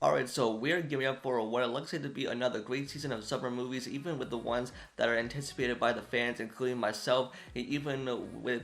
Alright, so we're gearing up for what it looks like to be another great season of summer movies, even with the ones that are anticipated by the fans, including myself, even with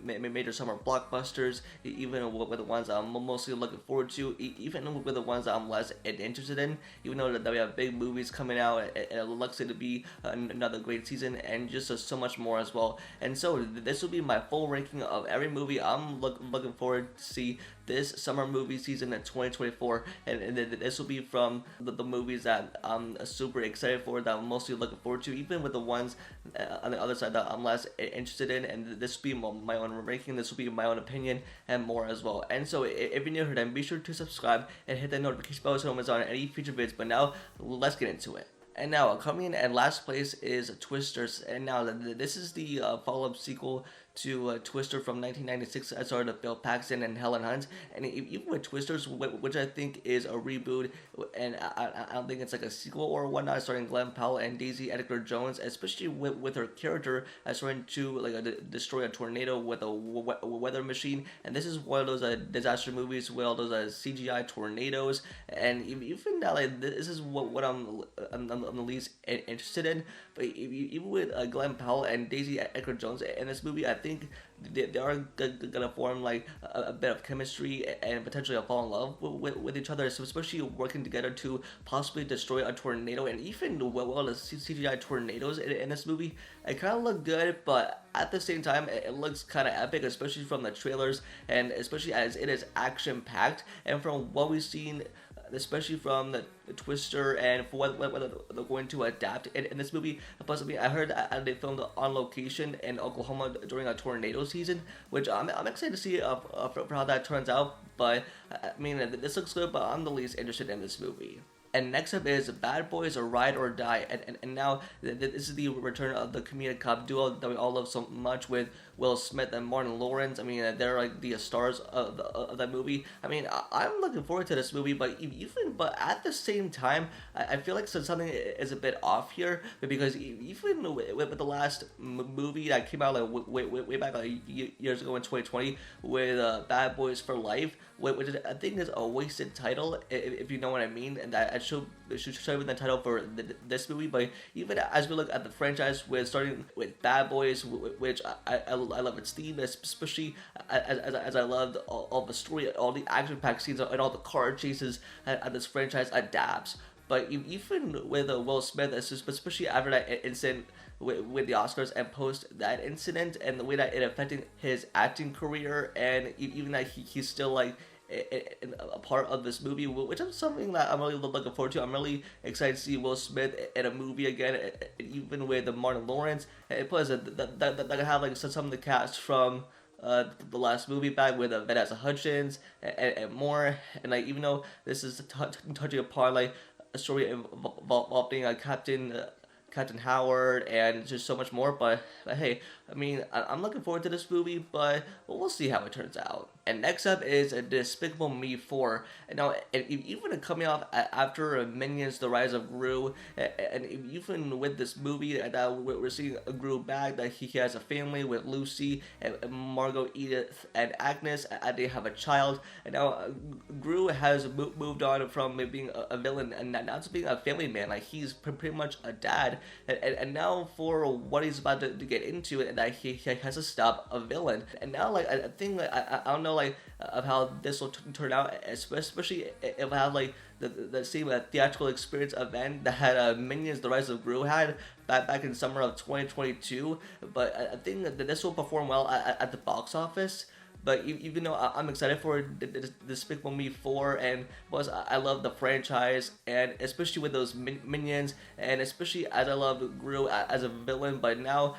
major summer blockbusters, even with the ones I'm mostly looking forward to, even with the ones that I'm less interested in, even though that we have big movies coming out, and it looks like to be another great season, and just so much more as well. And so this will be my full ranking of every movie I'm looking forward to see this summer movie season in 2024, and this will be from the movies that I'm super excited for, that I'm mostly looking forward to, even with the ones on the other side that I'm less interested in. And this will be my own ranking, this will be my own opinion, and more as well. And so if you're new here, then be sure to subscribe and hit that notification bell so it's on any future videos. But now let's get into it. And now, coming in at last place is Twisters. And now, this is the follow-up sequel to Twister from 1996, starred with Bill Paxton and Helen Hunt. And even with Twisters, which I think is a reboot, and I don't think it's like a sequel or whatnot, starring Glenn Powell and Daisy Edgar Jones, especially with her character as starting to destroy a tornado with a weather machine. And this is one of those disaster movies with all those CGI tornadoes. And even that, this is what I'm the least interested in. But even with Glenn Powell and Daisy Edgar Jones in this movie, I think they are gonna form like a bit of chemistry and potentially fall in love with each other. So especially working together to possibly destroy a tornado, and even the CGI tornadoes in this movie, it kind of look good, but at the same time it looks kind of epic, especially from the trailers, and especially as it is action packed, and from what we've seen, especially from the Twister, and for whether they're going to adapt in this movie. Plus, I mean, I heard that they filmed on location in Oklahoma during a tornado season, which I'm excited to see for how that turns out. But I mean, this looks good, but I'm the least interested in this movie. And next up is Bad Boys or Ride or Die. And now this is the return of the comedic cop duo that we all love so much, with Will Smith and Martin Lawrence. I mean, they're like the stars of that movie. I mean, I'm looking forward to this movie, but at the same time, I feel like something is a bit off here, because even with the last movie that came out like way back like years ago in 2020 with Bad Boys for Life, which I think is a wasted title, if you know what I mean, and that should have been the title for this movie. But even as we look at the franchise, with starting with Bad Boys, which I love its theme, especially as I loved all the story, all the action-packed scenes, and all the car chases that this franchise adapts. But even with Will Smith, especially after that incident with the Oscars, and post that incident, and the way that it affected his acting career, and even that he's still like a part of this movie, which is something that I'm really looking forward to. I'm really excited to see Will Smith in a movie again, even with Martin Lawrence. And plus, that I have like some of the cast from the last movie back with Vanessa Hudgens and more. And like, even though this is touching upon like a story involving Captain Howard and just so much more, but hey, I mean, I'm looking forward to this movie, but we'll see how it turns out. And next up is Despicable Me 4. And now, even coming off after Minions: The Rise of Gru, and even with this movie, that we're seeing Gru back, that he has a family with Lucy and Margot, Edith, and Agnes, and they have a child. And now Gru has moved on from being a villain and now to being a family man. Like, he's pretty much a dad, and now for what he's about to get into, and that he has to stop a villain. And now, like, I think, like, I don't know, like, of how this will turn out, especially if I have like the same theatrical experience event that had Minions: The Rise of Gru had back in summer of 2022. But I think that this will perform well at the box office. But even though I'm excited for Despicable Me 4, and plus I love the franchise, and especially with those minions, and especially as I love Gru as a villain, but now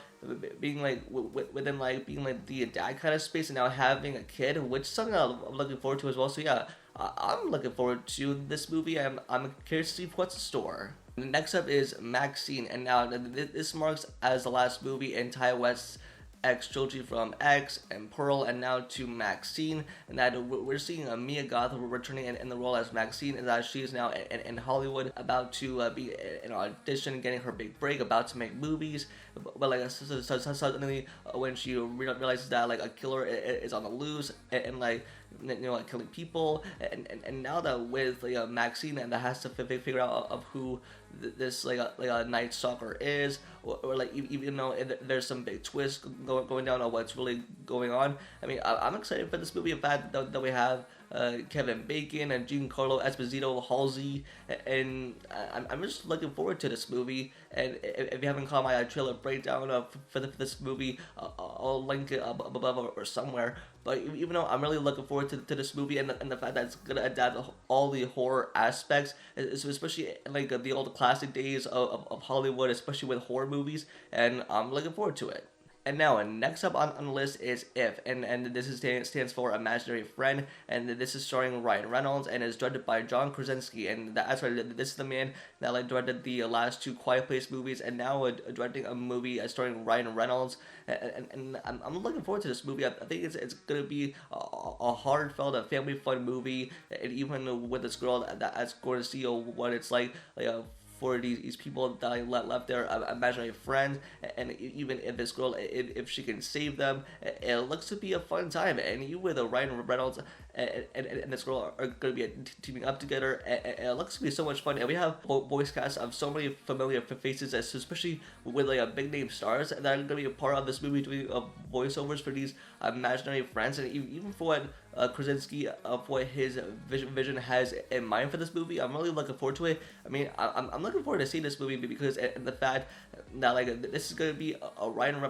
being like within like being like the dad kind of space, and now having a kid, which is something I'm looking forward to as well. So yeah, I'm looking forward to this movie. I'm curious to see what's in store. Next up is Maxine, and now this marks as the last movie in Ty West's X trilogy, from X and Pearl, and now to Maxine. And that we're seeing Mia Goth returning in the role as Maxine, and that she is now in Hollywood, about to be in an audition, getting her big break, about to make movies. But like suddenly when she realizes that like a killer is on the loose, and like like killing people, and now that with like Maxine and that has to figure out of who this like a Night Stalker is, or like even though there's some big twist going down on what's really going on. I mean, I'm excited for this movie. In fact, that we have Kevin Bacon and Giancarlo Esposito, Halsey, and I'm just looking forward to this movie. And if you haven't caught my trailer breakdown for this movie, I'll link it up above or somewhere. But even though I'm really looking forward to this movie and the fact that it's gonna adapt all the horror aspects, especially like the old classic days of Hollywood, especially with horror movies, and I'm looking forward to it. And now, next up on the list is If, and this stands for Imaginary Friend, and this is starring Ryan Reynolds and is directed by John Krasinski, and that's right, this is the man that like directed the last two Quiet Place movies, and now directing a movie starring Ryan Reynolds, and I'm looking forward to this movie. I think it's gonna be a heartfelt, a family fun movie, and even with this girl that's going to see what it's like for these people that I left their imaginary friends, and even if this girl, if she can save them, it looks to be a fun time. And you with Ryan Reynolds and this girl are going to be teaming up together, and it looks to be so much fun. And we have voice casts of so many familiar faces, especially with like big name stars that are going to be a part of this movie, doing voiceovers for these imaginary friends, and even for what Krasinski of what his vision has in mind for this movie. I'm really looking forward to it. I mean, I'm looking forward to seeing this movie because the fact that like this is gonna be a Ryan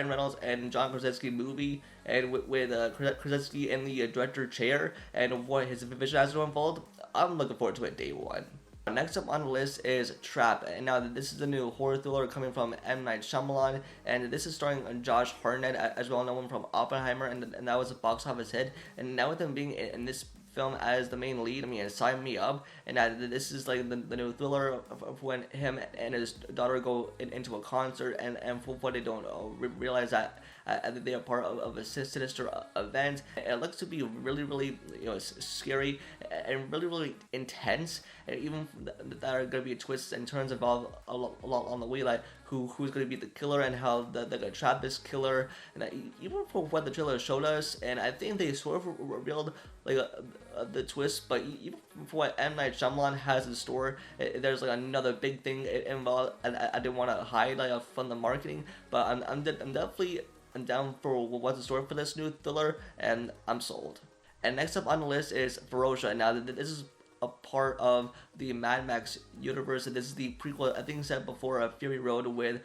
Reynolds and John Krasinski movie, and with Krasinski in the director chair and what his vision has to unfold. I'm looking forward to it day one. Next up on the list is Trap, and now this is the new horror thriller coming from M. Night Shyamalan, and this is starring Josh Hartnett, as well known from Oppenheimer, and that was a box office hit, and now with him being in this film as the main lead, I mean, sign me up. And this is like the new thriller of when him and his daughter go into a concert, and for what they don't realize that they are part of a sinister event. It looks to be really scary and really intense, and even that are going to be twists and turns involved a lot on the way, like who's going to be the killer and how they're going to trap this killer. And even for what the trailer showed us, and I think they sort of revealed like the twist, but even for what M. Night Shyamalan has in store, there's like another big thing involved, and I didn't want to hide like from the marketing, but I'm definitely down for what's in store for this new thriller, and I'm sold. And next up on the list is Ferocia. Now this is a part of the Mad Max universe, and this is the prequel, I think said before, Fury Road, with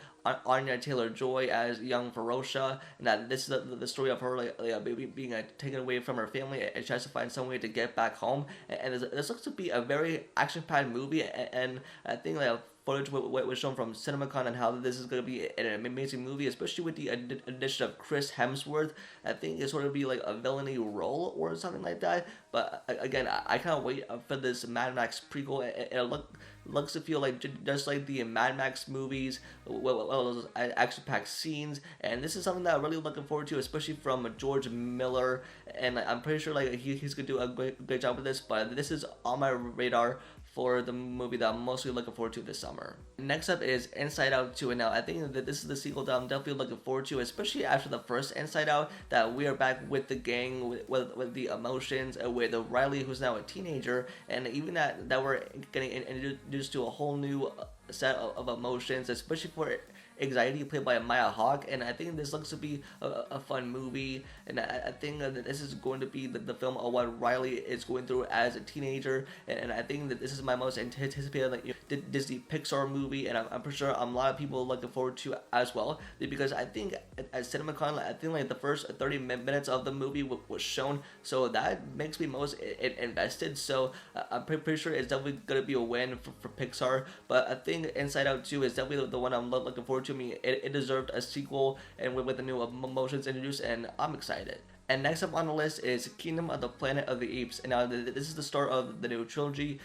Anya Taylor-Joy as young Ferocia, and that this is the story of her being taken away from her family, and she has to find some way to get back home. And this looks to be a very action-packed movie, and I think like footage what was shown from CinemaCon and how this is going to be an amazing movie, especially with the addition of Chris Hemsworth. I think it's sort of be like a villainy role or something like that. But again, I can't wait for this Mad Max prequel. It looks to feel like just like the Mad Max movies, those action-packed scenes, and this is something that I'm really looking forward to, especially from George Miller. And I'm pretty sure like he's gonna do a great job with this. But this is on my radar for the movie that I'm mostly looking forward to this summer. Next up is Inside Out 2, and now I think that this is the sequel that I'm definitely looking forward to, especially after the first Inside Out, that we are back with the gang, with the emotions, with Riley, who's now a teenager, and even that we're getting introduced to a whole new set of emotions, especially for Anxiety, played by Maya Hawke. And I think this looks to be a fun movie, and I think that this is going to be the film of what Riley is going through as a teenager, and I think that this is my most anticipated like Disney Pixar movie, and I'm pretty sure a lot of people looking forward to as well, because I think at CinemaCon, I think like the first 30 minutes of the movie was shown, so that makes me most invested. So I'm pretty sure it's definitely going to be a win for Pixar. But I think Inside Out 2 is definitely the one I'm looking forward to. Me, it deserved a sequel, and with the new emotions introduced, and I'm excited. And next up on the list is Kingdom of the Planet of the Apes. And now this is the start of the new trilogy,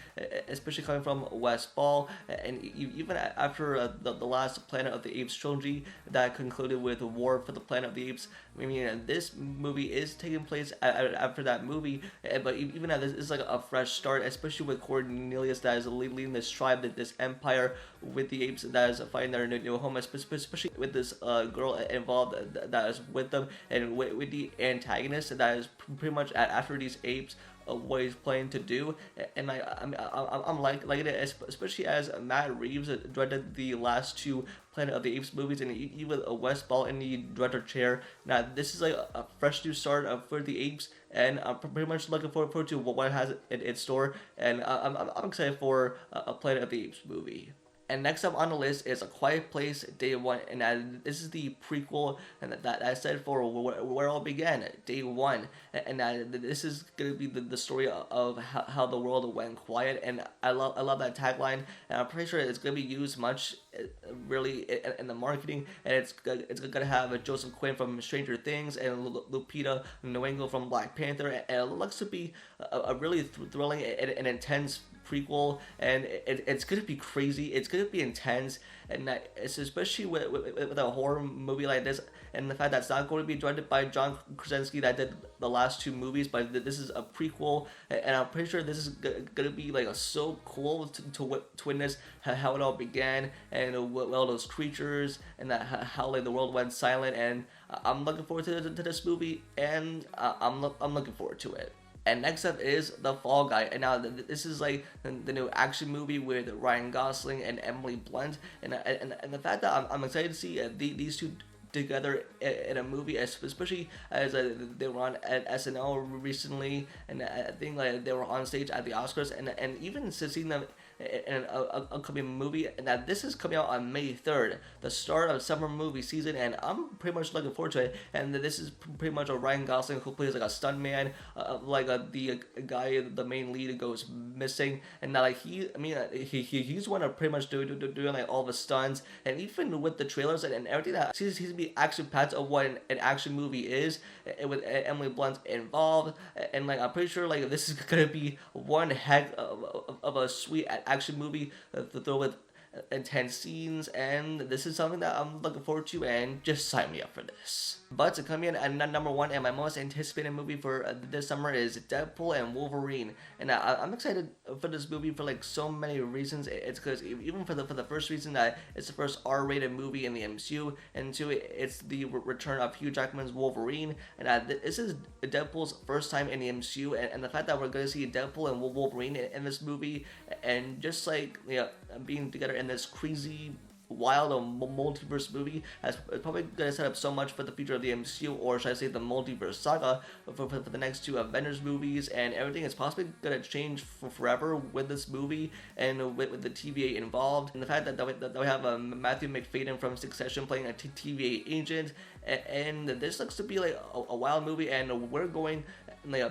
especially coming from Wes Ball. And even after the last Planet of the Apes trilogy that concluded with War for the Planet of the Apes, I mean, this movie is taking place after that movie, but even at this is like a fresh start, especially with Cornelius that is leading this tribe, this empire with the apes that is fighting their new home, especially with this girl involved that is with them, and with the antagonist that is pretty much after these apes what he's planning to do, and I'm liking it, especially as Matt Reeves directed the last two Planet of the Apes movies, and even Wes Ball in the director chair. Now this is like a fresh new start for the apes, and I'm pretty much looking forward to what it has in store, and I'm excited for a Planet of the Apes movie. And next up on the list is A Quiet Place Day One, and this is the prequel, and that I said for where it all began, Day One, and this is gonna be the story of how the world went quiet, and I love that tagline, and I'm pretty sure it's gonna be used much, really, in the marketing, and it's gonna have Joseph Quinn from Stranger Things and Lupita Nyong'o from Black Panther, and it looks to be a really thrilling and intense prequel, and it's gonna be crazy, it's gonna be intense, and it's especially with a horror movie like this, and the fact that it's not going to be directed by John Krasinski that did the last two movies, but this is a prequel, and I'm pretty sure this is gonna be like so cool to witness how it all began, and all those creatures, and how like the world went silent, and I'm looking forward to this movie, and I'm looking forward to it. And next up is The Fall Guy, and now this is like the new action movie with Ryan Gosling and Emily Blunt, and the fact that I'm excited to see these two together in a movie, especially as they were on at SNL recently, and I think like they were on stage at the Oscars, and even seeing them in an upcoming movie, and that this is coming out on May 3rd, the start of summer movie season, and I'm pretty much looking forward to it. And this is pretty much a Ryan Gosling who plays like a stuntman, the guy, the main lead goes missing, and now like he's one of pretty much doing like all the stunts, and even with the trailers and everything that seems to be action packed of what an action movie is, with Emily Blunt involved, and like I'm pretty sure like this is gonna be one heck of a sweet action movie to throw with intense scenes, and this is something that I'm looking forward to, and just sign me up for this. But coming in at number one, and my most anticipated movie for this summer is Deadpool and Wolverine, and I'm excited for this movie for like so many reasons. It's because even for the first reason that it's the first R-rated movie in the MCU, and two, it's the return of Hugh Jackman's Wolverine, and this is Deadpool's first time in the MCU, and the fact that we're going to see Deadpool and Wolverine in this movie, and just like being together in this crazy wild multiverse movie is probably going to set up so much for the future of the MCU, or should I say the multiverse saga, for the next two Avengers movies, and everything is possibly going to change forever with this movie, and with the TVA involved, and the fact that we have Matthew McFadden from Succession playing a TVA agent, and this looks to be like a wild movie, and we're going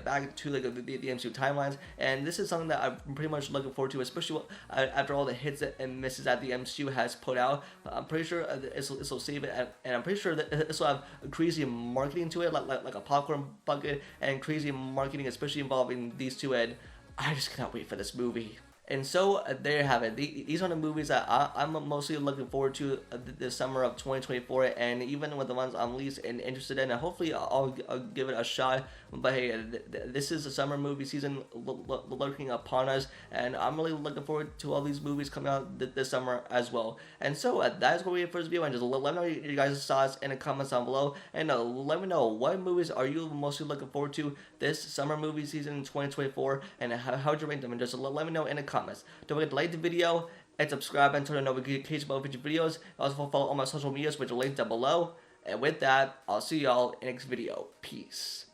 back to like the MCU timelines, and this is something that I'm pretty much looking forward to, especially after all the hits and misses that the MCU has put out. I'm pretty sure this will save it, and I'm pretty sure that this will have crazy marketing to it, like a popcorn bucket, and crazy marketing, especially involving these two, and I just cannot wait for this movie. And so there you have it. These are the movies that I'm mostly looking forward to this summer of 2024, and even with the ones I'm least interested in, and hopefully I'll give it a shot. But hey, this is the summer movie season lurking upon us, and I'm really looking forward to all these movies coming out this summer as well. And so that is what we have for this video, and just let me know your guys' thoughts in the comments down below, and let me know what movies are you mostly looking forward to this summer movie season in 2024, and how would you rank them, and just let me know in the comments. Don't forget to like the video and subscribe and turn on notifications about future videos. Also follow all my social medias, which are linked down below. And with that, I'll see y'all in the next video. Peace.